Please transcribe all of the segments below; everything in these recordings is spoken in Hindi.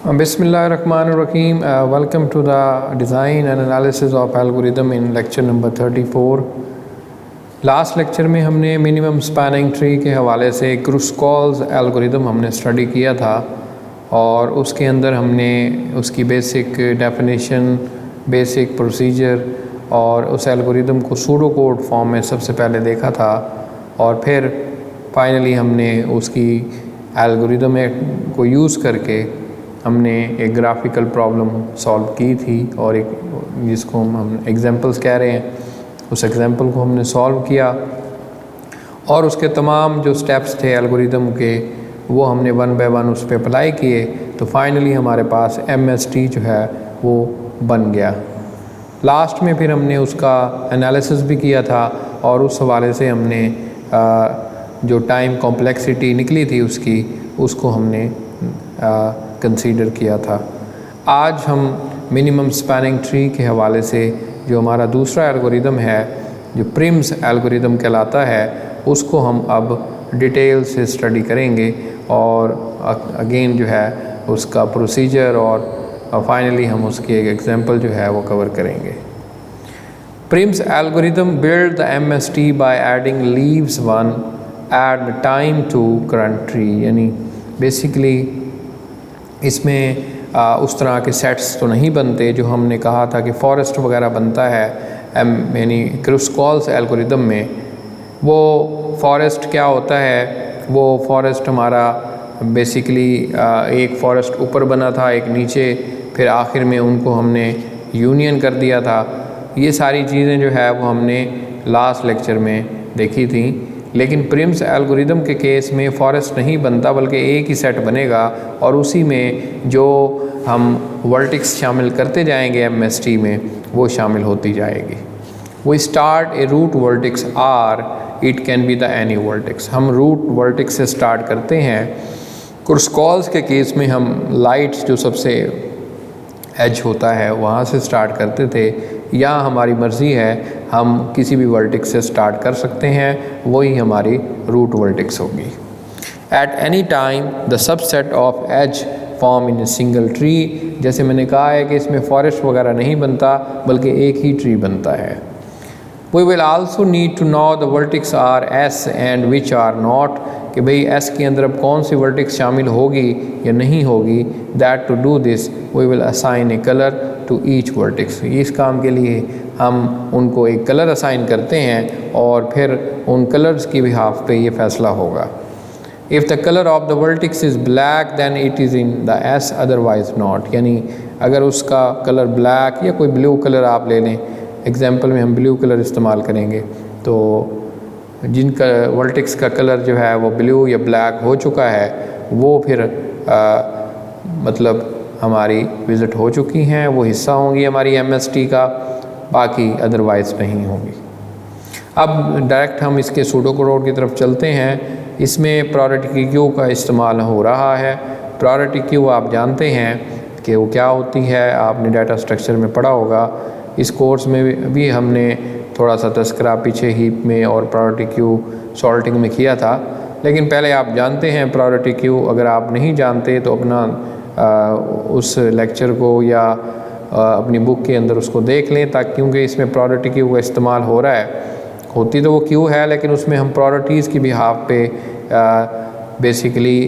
Bismillahirrahmanirrahim. Welcome to the design and analysis of algorithm in lecture number 34. Last lecture में हमने मिनिमम स्पैनिंग ट्री के हवाले से क्रुस्कॉल्स एल्गोरिदम हमने स्टडी किया था और उसके अंदर हमने उसकी बेसिक डेफिनेशन, बेसिक प्रोसीजर और उस एल्गोरिदम को सूडो कोड फॉर्म में सबसे पहले देखा था और फिर फाइनली हमने उसकी एल्गोरिदम को यूज़ करके हमने एक ग्राफिकल प्रॉब्लम सॉल्व की थी और एक जिसको हम एग्जांपल्स कह रहे हैं, उस एग्जांपल को हमने सॉल्व किया और उसके तमाम जो स्टेप्स थे एल्गोरिदम के वो हमने वन बाय वन उस पर अप्लाई किए तो फाइनली हमारे पास MST जो है वो बन गया। लास्ट में फिर हमने उसका एनालिसिस भी किया था और उस हवाले से हमने जो टाइम कॉम्प्लेक्सिटी निकली थी उसको हमने कंसीडर किया था। आज हम मिनिमम स्पैनिंग ट्री के हवाले से जो हमारा दूसरा एल्गोरिदम है जो प्रिम्स एल्गोरिदम कहलाता है उसको हम अब डिटेल से स्टडी करेंगे और अगेन जो है उसका प्रोसीजर और फाइनली हम उसकी एक एग्जांपल जो है वो कवर करेंगे। Prim's algorithm build the MST by adding leaves one at the time to current tree, यानी बेसिकली इसमें उस तरह के सेट्स तो नहीं बनते जो हमने कहा था कि फॉरेस्ट वगैरह बनता है यानी क्रुस्कॉल्स एल्गोरिदम में। वो फॉरेस्ट क्या होता है, वो फॉरेस्ट हमारा बेसिकली एक फॉरेस्ट ऊपर बना था, एक नीचे, फिर आखिर में उनको हमने यूनियन कर दिया था। ये सारी चीज़ें जो है वो हमने लास्ट लेक्चर में देखी थी। लेकिन प्रिम्स एल्गोरिदम के केस में फॉरेस्ट नहीं बनता बल्कि एक ही सेट बनेगा और उसी में जो हम वर्टिक्स शामिल करते जाएंगे MST में वो शामिल होती जाएगी। वो start a root vertex R, it can be the any vertex. हम रूट वर्टिक्स से स्टार्ट करते हैं। क्रुस्कॉल्स के केस में हम लाइट्स जो सबसे एज होता है वहाँ से स्टार्ट करते थे, या हमारी मर्ज़ी है हम किसी भी वर्टिक्स से स्टार्ट कर सकते हैं, वही हमारी रूट वर्टिक्स होगी। At any time the subset of edge form in a single tree, जैसे मैंने कहा है कि इसमें फॉरेस्ट वगैरह नहीं बनता बल्कि एक ही ट्री बनता है। We will also need to know the vertex are S and which are not, कि भाई S के अंदर अब कौन सी वर्टिक्स शामिल होगी या नहीं होगी। That to do this we will assign a colour to each vertex. इस काम के लिए हम उनको एक कलर असाइन करते हैं और फिर उन कलर्स की बिहाफ पे ये फ़ैसला होगा। If the colour of the vertex is black than it is in the S, otherwise not, यानी अगर उसका कलर ब्लैक या कोई ब्लू कलर आप ले लें, एग्जाम्पल में हम ब्लू कलर इस्तेमाल करेंगे, तो जिनका वर्टिक्स का कलर जो है वो ब्लू या ब्लैक हो चुका है वो फिर मतलब हमारी विज़िट हो चुकी हैं, वो हिस्सा होंगी हमारी MST का, बाकी अदरवाइज़ नहीं होंगी। अब डायरेक्ट हम इसके सूडो कोड की तरफ चलते हैं। इसमें प्रायोरिटी क्यू का इस्तेमाल हो रहा है। प्रायोरिटी क्यू आप जानते हैं कि वो क्या होती है, आपने डाटा स्ट्रक्चर में पढ़ा होगा। इस कोर्स में भी हमने थोड़ा सा तस्करा पीछे हीप में और प्रायोरिटी क्यू सॉल्टिंग में किया था, लेकिन पहले आप जानते हैं प्रायोरिटी क्यू। अगर आप नहीं जानते तो अपना उस लेक्चर को या अपनी बुक के अंदर उसको देख लें, ताकि क्योंकि इसमें प्रायोरिटी क्यू का इस्तेमाल हो रहा है। होती तो वो क्यू है लेकिन उसमें हम प्रायोरिटीज़ की बिहाफ पे बेसिकली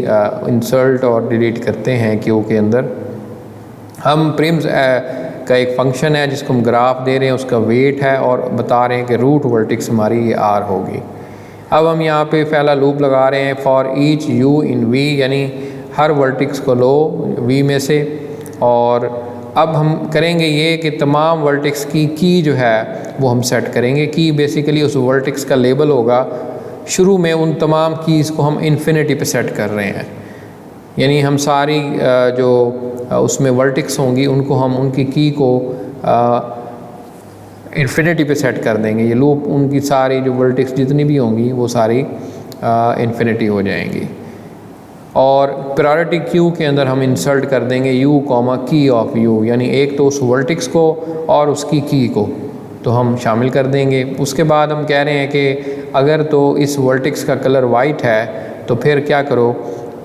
इंसर्ट और डिलीट करते हैं क्यू के अंदर। हम प्रिम्स का एक फंक्शन है जिसको हम ग्राफ दे रहे हैं, उसका वेट है और बता रहे हैं कि रूट वर्टिक्स हमारी ये R होगी। अब हम यहाँ पे पहला लूप लगा रहे हैं for each U in V, यानी हर वर्टिक्स को लो V में से, और अब हम करेंगे ये कि तमाम वर्टिक्स की जो है वो हम सेट करेंगे। की बेसिकली उस वर्टिक्स का लेबल होगा। शुरू में उन तमाम कीज़ को हम इन्फिनिटी पे सेट कर रहे हैं, यानी हम सारी जो उसमें वर्टिक्स होंगी उनको हम उनकी की को इन्फिनिटी पे सेट कर देंगे। ये लूप उनकी सारी जो वर्टिक्स जितनी भी होंगी वो सारी इन्फिनिटी हो जाएंगी। और प्रायोरिटी क्यू के अंदर हम इंसर्ट कर देंगे U, की ऑफ U, यानी एक तो उस वर्टिक्स को और उसकी की को तो हम शामिल कर देंगे। उसके बाद हम कह रहे हैं कि अगर तो इस वर्टिक्स का कलर वाइट है तो फिर क्या करो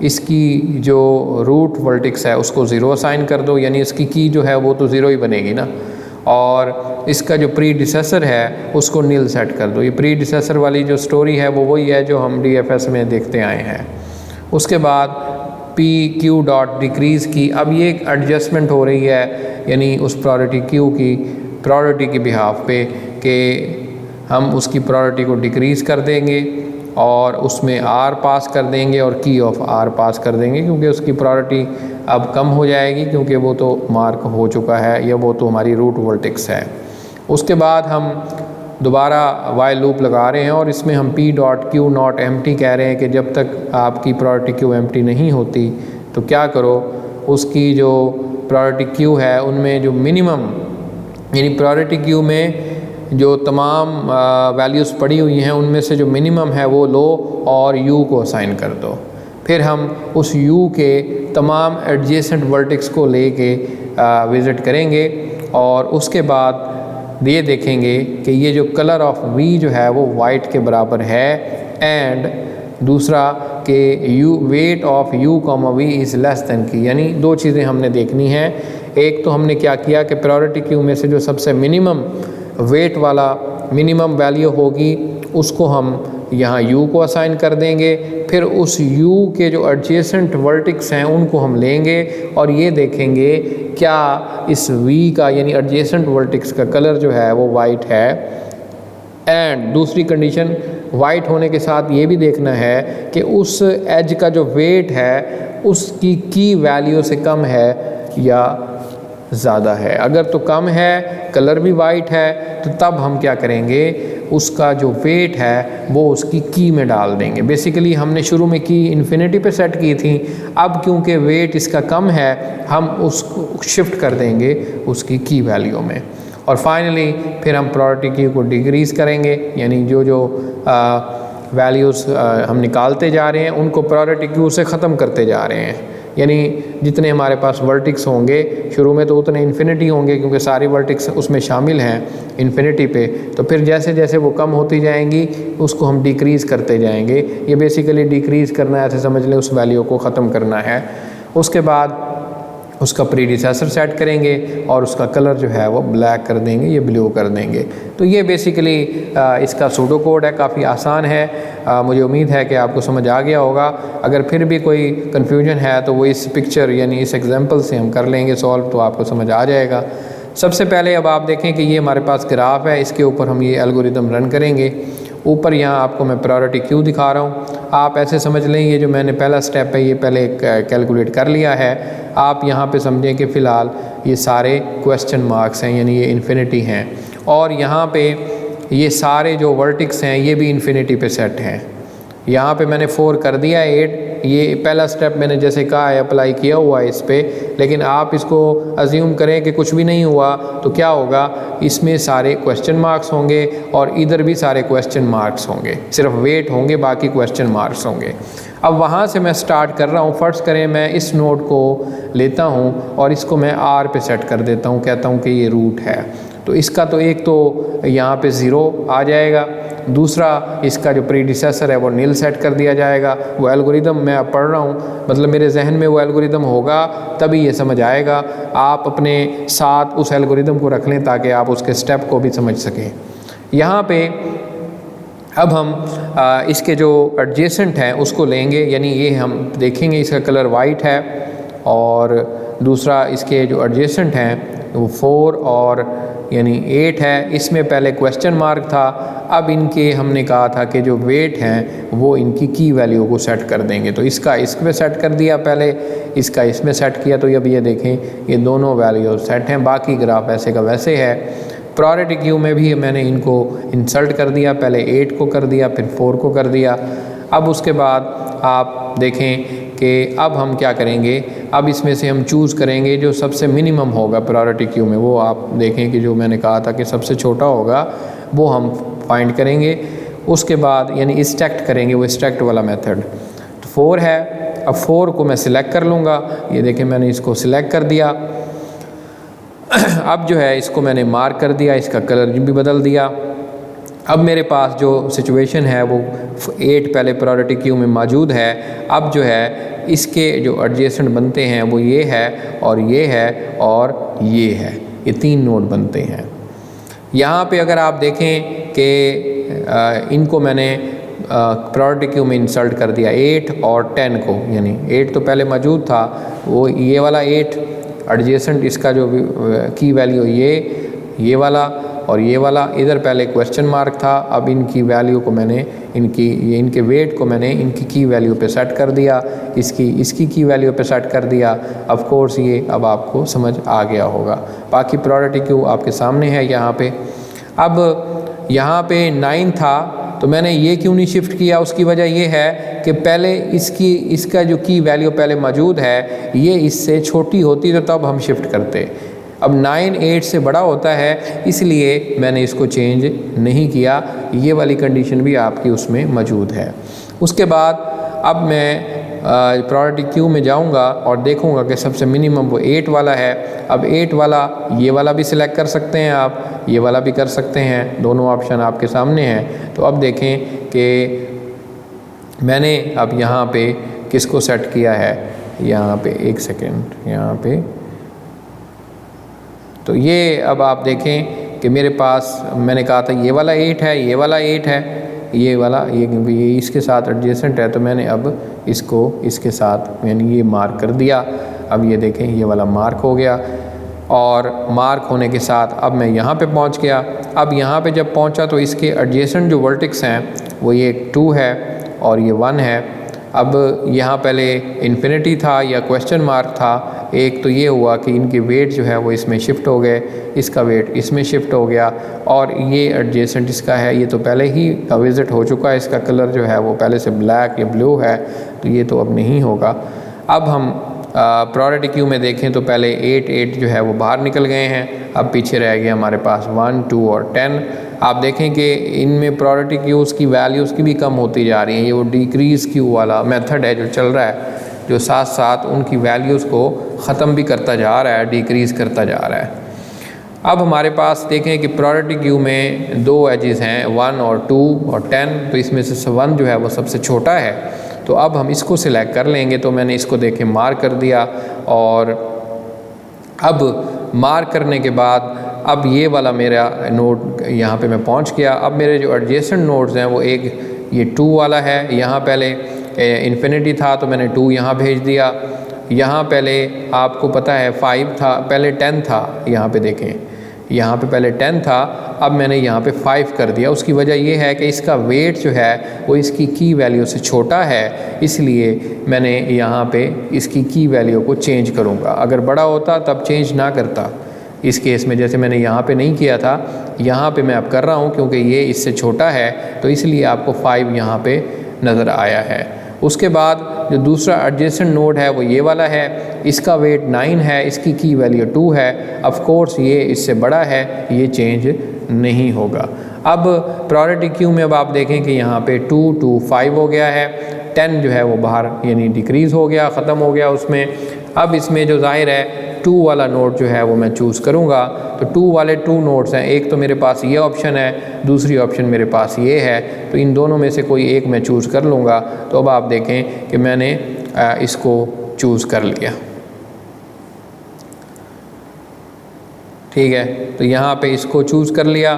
इसकी जो रूट वर्टिक्स है उसको ज़ीरो असाइन कर दो, यानी इसकी की जो है वो तो ज़ीरो ही बनेगी ना, और इसका जो प्रीडिसेसर है उसको नील सेट कर दो। ये प्रीडिसेसर वाली जो स्टोरी है वो वही है जो हम DFS में देखते आए हैं। उसके बाद PQ डॉट डिक्रीज़ की, अब ये एक एडजस्टमेंट हो रही है, यानी उस प्रायोरिटी Q की प्रायोरिटी के बिहाफ पे कि हम उसकी प्रायोरिटी को डिक्रीज़ कर देंगे और उसमें R पास कर देंगे और की ऑफ R पास कर देंगे, क्योंकि उसकी प्रायोरिटी अब कम हो जाएगी क्योंकि वो तो मार्क हो चुका है या वो तो हमारी रूट वर्टेक्स है। उसके बाद हम दोबारा वाइल लूप लगा रहे हैं और इसमें हम P dot Q not empty कह रहे हैं कि जब तक आपकी प्रायोरिटी Q एम्प्टी नहीं होती तो क्या करो, उसकी जो प्रायोरिटी Q है उनमें जो मिनिमम, यानी प्रायोरिटी Q में जो तमाम वैल्यूज़ पड़ी हुई हैं उनमें से जो मिनिमम है वो लो और U को असाइन कर दो। फिर हम उस U के तमाम एडजेसेंट वर्टेक्स को लेके विज़िट करेंगे और उसके बाद ये देखेंगे कि ये जो कलर ऑफ V जो है वो वाइट के बराबर है, एंड दूसरा कि weight of U, V is less than की। यानी दो चीज़ें हमने देखनी हैं। एक तो हमने क्या किया कि प्रायोरिटी Q में से जो सबसे मिनिमम वेट वाला मिनिमम वैल्यू होगी उसको हम यहाँ U को असाइन कर देंगे, फिर उस U के जो एडजेसेंट वर्टिक्स हैं उनको हम लेंगे और ये देखेंगे क्या इस V का यानी एडजेसेंट वर्टिक्स का कलर जो है वो वाइट है। एंड दूसरी कंडीशन वाइट होने के साथ ये भी देखना है कि उस एज का जो वेट है उसकी की वैल्यू से कम है या ज़्यादा है। अगर तो कम है, कलर भी वाइट है, तो तब हम क्या करेंगे, उसका जो वेट है वो उसकी की में डाल देंगे। बेसिकली हमने शुरू में की इन्फिनिटी पे सेट की थी, अब क्योंकि वेट इसका कम है हम उसको शिफ्ट कर देंगे उसकी की वैल्यू में। और फाइनली फिर हम प्रायोरिटी की को डिक्रीज़ करेंगे, यानी जो जो वैल्यूज़ हम निकालते जा रहे हैं उनको प्रायोरिटी क्यू से ख़त्म करते जा रहे हैं। यानी जितने हमारे पास वर्टिक्स होंगे शुरू में तो उतने इन्फिनिटी होंगे क्योंकि सारी वर्टिक्स उसमें शामिल हैं इन्फिनिटी पे, तो फिर जैसे जैसे वो कम होती जाएंगी उसको हम डिक्रीज़ करते जाएंगे। ये बेसिकली डिक्रीज़ करना है, ऐसे समझ लें उस वैल्यू को ख़त्म करना है। उसके बाद उसका प्रीडिसेसर सेट करेंगे और उसका कलर जो है वो ब्लैक कर देंगे, ये ब्लू कर देंगे। तो ये बेसिकली इसका सूडो कोड है, काफ़ी आसान है। मुझे उम्मीद है कि आपको समझ आ गया होगा। अगर फिर भी कोई कन्फ्यूजन है तो वो इस पिक्चर यानी इस एग्जांपल से हम कर लेंगे सॉल्व, तो आपको समझ आ जाएगा। सबसे पहले अब आप देखें कि ये हमारे पास ग्राफ है, इसके ऊपर हम ये एल्गोरिदम रन करेंगे। ऊपर यहाँ आपको मैं प्रायोरिटी क्यू दिखा रहा हूँ, आप ऐसे समझ लें ये जो मैंने पहला स्टेप है ये पहले कैलकुलेट कर लिया है। आप यहाँ पे समझें कि फ़िलहाल ये सारे क्वेश्चन मार्क्स हैं, यानी ये इन्फिनिटी हैं, और यहाँ पे ये सारे जो वर्टिक्स हैं ये भी इन्फिनिटी पे सेट हैं। यहाँ पे मैंने 4 कर दिया, 8 ये पहला स्टेप मैंने जैसे कहा है अप्लाई किया हुआ है इस पर, लेकिन आप इसको अज्यूम करें कि कुछ भी नहीं हुआ तो क्या होगा, इसमें सारे क्वेश्चन मार्क्स होंगे और इधर भी सारे क्वेश्चन मार्क्स होंगे, सिर्फ वेट होंगे बाकी क्वेश्चन मार्क्स होंगे। अब वहाँ से मैं स्टार्ट कर रहा हूँ। फ़र्ज़ करें मैं इस नोड को लेता हूँ और इसको मैं R पे सेट कर देता हूँ, कहता हूँ कि ये रूट है, तो इसका तो एक तो यहाँ पे 0 आ जाएगा, दूसरा इसका जो प्रीडिसेसर है वो नील सेट कर दिया जाएगा। वो एल्गोरिदम मैं अब पढ़ रहा हूँ, मतलब मेरे जहन में वो एल्गोरिदम होगा तभी ये समझ आएगा। आप अपने साथ उस एल्गोरिदम को रख लें ताकि आप उसके स्टेप को भी समझ सकें। यहाँ पे अब हम इसके जो एडजेसेंट हैं उसको लेंगे, यानी ये हम देखेंगे इसका कलर वाइट है और दूसरा इसके जो एडजेसेंट हैं वो 4 और यानी 8 है। इसमें पहले क्वेश्चन मार्क था, अब इनके हमने कहा था कि जो वेट हैं वो इनकी की वैल्यू को सेट कर देंगे, तो इसका इसमें सेट कर दिया पहले, इसका इसमें सेट किया, तो अब ये देखें ये दोनों वैल्यू सेट हैं, बाकी ग्राफ ऐसे का वैसे है। प्रायोरिटी क्यू में भी मैंने इनको इंसल्ट कर दिया, पहले 8 को कर दिया फिर 4 को कर दिया। अब उसके बाद आप देखें कि अब हम क्या करेंगे, अब इसमें से हम चूज़ करेंगे जो सबसे मिनिमम होगा प्रायोरिटी क्यू में, वो आप देखें कि जो मैंने कहा था कि सबसे छोटा होगा वो हम फाइंड करेंगे। उसके बाद यानी स्टैक्ट करेंगे, वो स्टैक्ट वाला मेथड। तो 4 है, अब 4 को मैं सिलेक्ट कर लूँगा, ये देखें मैंने इसको सिलेक्ट कर दिया। अब जो है इसको मैंने मार्क कर दिया, इसका कलर भी बदल दिया। अब मेरे पास जो सिचुएशन है वो 8 पहले प्रायोरिटी क्यू में मौजूद है, अब जो है इसके जो एडजेसेंट बनते हैं वो ये है और ये है और ये है, ये 3 नोड बनते हैं। यहाँ पे अगर आप देखें कि इनको मैंने प्रायोरिटी क्यू में इंसर्ट कर दिया 8 और 10 को, यानी 8 तो पहले मौजूद था, वो ये वाला 8 एडजेसेंट इसका जो की वैल्यू ये वाला और ये वाला, इधर पहले क्वेश्चन मार्क था, अब इनकी वैल्यू को मैंने इनके वेट को मैंने इनकी की वैल्यू पे सेट कर दिया, इसकी की वैल्यू पे सेट कर दिया। ऑफ कोर्स ये अब आपको समझ आ गया होगा। बाकी प्रायोरिटी क्यू आपके सामने है यहाँ पे। अब यहाँ पे 9 था तो मैंने ये क्यों नहीं शिफ्ट किया, उसकी वजह ये है कि पहले इसका जो की वैल्यू पहले मौजूद है ये इससे छोटी होती तो तब हम शिफ्ट करते। अब 9 8 से बड़ा होता है इसलिए मैंने इसको चेंज नहीं किया। ये वाली कंडीशन भी आपकी उसमें मौजूद है। उसके बाद अब मैं प्रायोरिटी क्यू में जाऊंगा और देखूंगा कि सबसे मिनिमम वो 8 वाला है। अब 8 वाला ये वाला भी सिलेक्ट कर सकते हैं आप, ये वाला भी कर सकते हैं, दोनों ऑप्शन आपके सामने हैं। तो अब देखें कि मैंने अब यहाँ पे किसको सेट किया है, यहाँ पे एक सेकेंड, यहाँ पे तो ये अब आप देखें कि मेरे पास मैंने कहा था ये वाला 8 है, ये वाला 8 है, ये वाला क्योंकि ये इसके साथ एडजेसेंट है तो मैंने अब इसको इसके साथ मैंने ये मार्क कर दिया। अब ये देखें ये वाला मार्क हो गया और मार्क होने के साथ अब मैं यहाँ पे पहुँच गया। अब यहाँ पे जब पहुँचा तो इसके एडजेसेंट जो वर्टेक्स हैं वो ये 2 है और ये 1 है। अब यहाँ पहले इन्फिनिटी था या क्वेश्चन मार्क था, एक तो ये हुआ कि इनके वेट जो है वो इसमें शिफ्ट हो गए, इसका वेट इसमें शिफ्ट हो गया और ये एडजेसेंट इसका है, ये तो पहले ही विज़िट हो चुका है, इसका कलर जो है वो पहले से ब्लैक या ब्लू है तो ये तो अब नहीं होगा। अब हम प्रायोरिटी क्यू में देखें तो पहले 8 जो है वो बाहर निकल गए हैं, अब पीछे रह गया हमारे पास 1 2 और 10। आप देखें कि इनमें प्रायोरिटी क्यूज़ की वैल्यूज़ की भी कम होती जा रही हैं। ये वो डिक्रीज़ क्यू वाला मेथड है जो चल रहा है, जो साथ साथ उनकी वैल्यूज़ को ख़त्म भी करता जा रहा है, डिक्रीज़ करता जा रहा है। अब हमारे पास देखें कि प्रायोरिटी क्यू में 2 एजेस हैं 1 और 2 और 10, तो इसमें से 1 जो है वो सबसे छोटा है तो अब हम इसको सिलेक्ट कर लेंगे। तो मैंने इसको देखें मार्क कर दिया और अब मार्क करने के बाद अब ये वाला मेरा नोड यहाँ पे मैं पहुँच गया। अब मेरे जो एडजेसेंट नोड्स हैं वो एक ये 2 वाला है, यहाँ पहले इन्फिनिटी था तो मैंने 2 यहाँ भेज दिया। यहाँ पहले आपको पता है 5 था, पहले 10 था, यहाँ पे देखें यहाँ पे पहले 10 था, अब मैंने यहाँ पे 5 कर दिया। उसकी वजह ये है कि इसका वेट जो है वो इसकी की वैल्यू से छोटा है, इसलिए मैंने यहाँ पे इसकी की वैल्यू को चेंज करूँगा। अगर बड़ा होता तब चेंज ना करता। इस केस में जैसे मैंने यहाँ पे नहीं किया था, यहाँ पे मैं अब कर रहा हूँ क्योंकि ये इससे छोटा है तो इसलिए आपको 5 यहाँ पे नज़र आया है। उसके बाद जो दूसरा एडजेसेंट नोड है वो ये वाला है, इसका वेट 9 है, इसकी की वैल्यू 2 है। ऑफ कोर्स ये इससे बड़ा है, ये चेंज नहीं होगा। अब प्रायोरिटी क्यू में अब आप देखें कि यहाँ पे 2 2 5 हो गया है, 10 जो है वो बाहर यानी डिक्रीज़ हो गया, ख़त्म हो गया उसमें। अब इसमें जो ज़ाहिर है 2 वाला नोड जो है वो मैं चूज़ करूँगा। तो 2 वाले 2 नोड्स हैं, एक तो मेरे पास ये ऑप्शन है, दूसरी ऑप्शन मेरे पास ये है, तो इन दोनों में से कोई एक मैं चूज़ कर लूँगा। तो अब आप देखें कि मैंने इसको चूज़ कर लिया, ठीक है। तो यहाँ पे इसको चूज़ कर लिया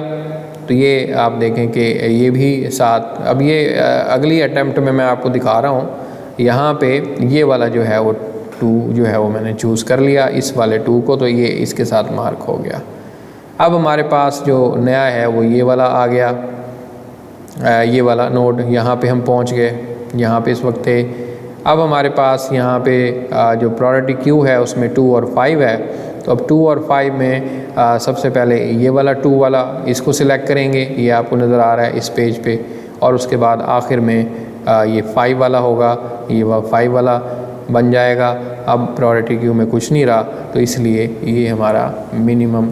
तो ये आप देखें कि ये भी साथ। अब ये अगली अटैम्प्ट में मैं आपको दिखा रहा हूँ, यहाँ पे ये वाला जो है वो 2 जो है वो मैंने चूज़ कर लिया, इस वाले 2 को, तो ये इसके साथ मार्क हो गया। अब हमारे पास जो नया है वो ये वाला आ गया, ये वाला नोड, यहाँ पे हम पहुँच गए, यहाँ पे इस वक्त थे। अब हमारे पास यहाँ पे जो प्रायोरिटी क्यू है उसमें 2 और 5 है, तो अब 2 और 5 में सबसे पहले ये वाला 2 वाला इसको सिलेक्ट करेंगे, ये आपको नज़र आ रहा है इस पेज पे, और उसके बाद आखिर में ये 5 वाला होगा, ये 5 वाला बन जाएगा। अब प्रायोरिटी क्यू में कुछ नहीं रहा तो इसलिए ये हमारा मिनिमम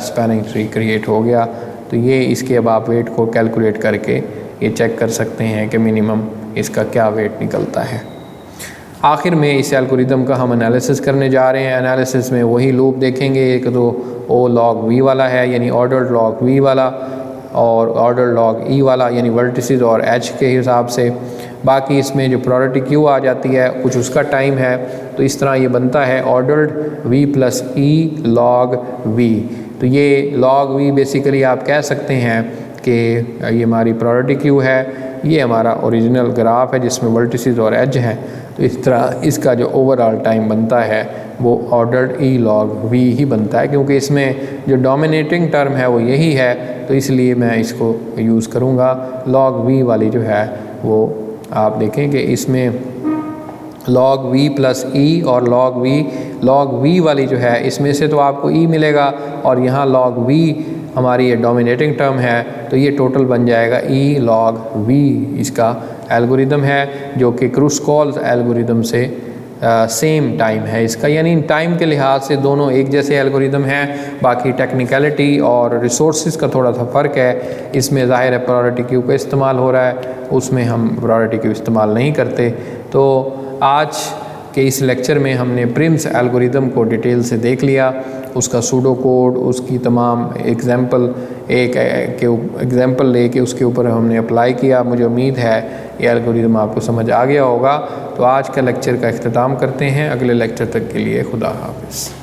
स्पैनिंग ट्री क्रिएट हो गया। तो ये इसके अब आप वेट को कैलकुलेट करके ये चेक कर सकते हैं कि मिनिमम इसका क्या वेट निकलता है। आखिर में इस एल्गोरिदम का हम एनालिसिस करने जा रहे हैं। एनालिसिस में वही लूप देखेंगे, एक तो O log V वाला है यानी ऑर्डर्ड log V वाला, और ऑर्डर लॉग ई वाला यानी वर्टिसेस और एच के हिसाब से। बाकी इसमें जो प्रायोरिटी क्यू आ जाती है कुछ उसका टाइम है, तो इस तरह ये बनता है ordered V plus E log V. तो ये लॉग वी बेसिकली आप कह सकते हैं कि ये हमारी प्रायोरिटी क्यू है, ये हमारा ओरिजिनल ग्राफ है जिसमें वर्टिसेस और एज हैं। तो इस तरह इसका जो ओवरऑल टाइम बनता है वो ऑर्डर्ड ई लॉग वी ही बनता है, क्योंकि इसमें जो डोमिनेटिंग टर्म है वो यही है, तो इसलिए मैं इसको यूज़ करूँगा। लॉग वी वाली जो है वो आप देखें कि इसमें लॉग वी प्लस ई और लॉग वी वाली जो है इसमें से तो आपको ई मिलेगा, और यहाँ लॉग वी हमारी ये डोमिनेटिंग टर्म है, तो ये टोटल बन जाएगा ई लॉग वी। इसका एल्गोरिदम है जो कि क्रूस्कॉल्स एल्गोरिदम से सेम टाइम है इसका, यानी टाइम के लिहाज से दोनों एक जैसे एल्गोरिदम हैं। बाकी टेक्निकलिटी और रिसोर्सेज का थोड़ा सा फ़र्क है। इसमें ज़ाहिर है प्रायोरिटी क्यू का इस्तेमाल हो रहा है, उसमें हम प्रायोरिटी क्यू इस्तेमाल नहीं करते। तो आज के इस लेक्चर में हमने प्रिम्स एल्गोरिदम को डिटेल से देख लिया, उसका सूडो कोड, उसकी तमाम एग्जाम्पल लेके उसके ऊपर हमने अप्लाई किया। मुझे उम्मीद है ये एल्गोरिदम आपको समझ आ गया होगा। तो आज का लेक्चर का इख्तिताम करते हैं। अगले लेक्चर तक के लिए खुदा हाफिज़।